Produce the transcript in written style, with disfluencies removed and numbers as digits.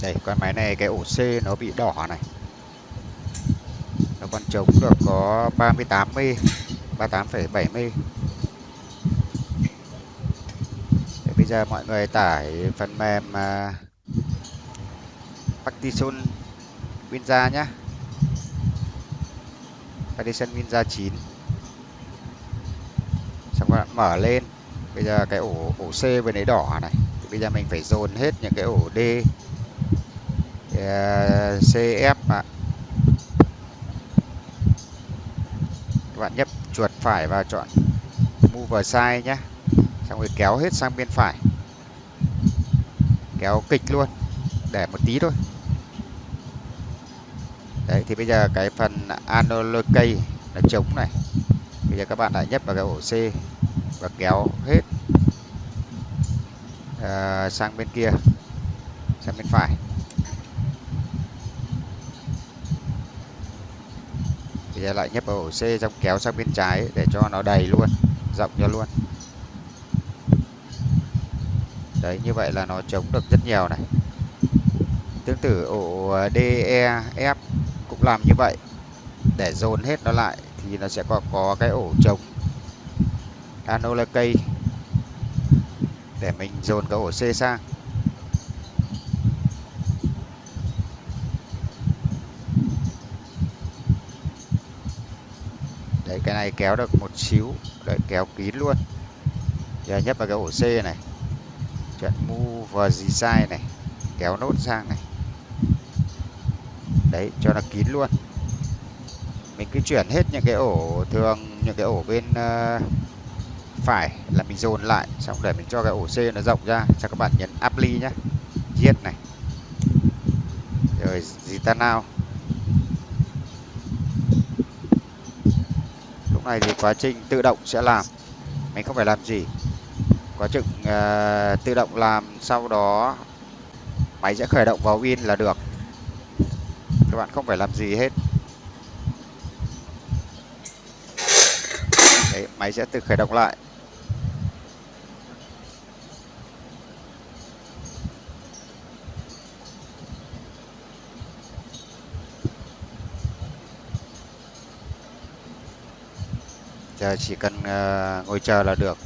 Đây, con máy này cái ổ C nó bị đỏ này. Nó còn trống được có 38 mê, 38,7 mê. Thế bây giờ mọi người tải phần mềm Partition Winza nhé. Partition Winza 9. Xong các bạn mở lên. Bây giờ cái ổ C bên đấy đỏ này. Thì bây giờ mình phải dồn hết những cái ổ D, C, F ạ. Các bạn nhấp chuột phải và chọn Move Side nhé. Xong rồi kéo hết sang bên phải. Kéo kịch luôn. Để một tí thôi. Đấy, thì bây giờ cái phần Analocate là trống này. Bây giờ các bạn lại nhấp vào cái ổ C và kéo hết sang bên kia, sang bên phải. Bây giờ lại nhấp vào ổ C xong kéo sang bên trái để cho nó đầy luôn, rộng cho luôn. Đấy, như vậy là nó chống được rất nhiều này. Tương tự ổ D, E, F cũng làm như vậy. Để dồn hết nó lại thì nó sẽ có cái ổ trống Analocate để mình dồn cái ổ C sang. Đấy, cái này kéo được một xíu. Đấy, kéo kín luôn. Giờ nhấp vào cái ổ C này. Chọn Move Side này. Kéo nốt sang này. Đấy, cho nó kín luôn. Mình cứ chuyển hết những cái ổ thường, những cái ổ bên phải là mình dồn lại. Xong để mình cho cái ổ C nó rộng ra. Cho các bạn nhấn Apply nhé. Giết này. Rồi Zeta Now. Lúc này thì quá trình tự động sẽ làm. Mình không phải làm gì. Quá trình tự động làm, sau đó máy sẽ khởi động vào Win là được. Các bạn không phải làm gì hết. Đấy, máy sẽ tự khởi động lại. Giờ chỉ cần ngồi chờ là được.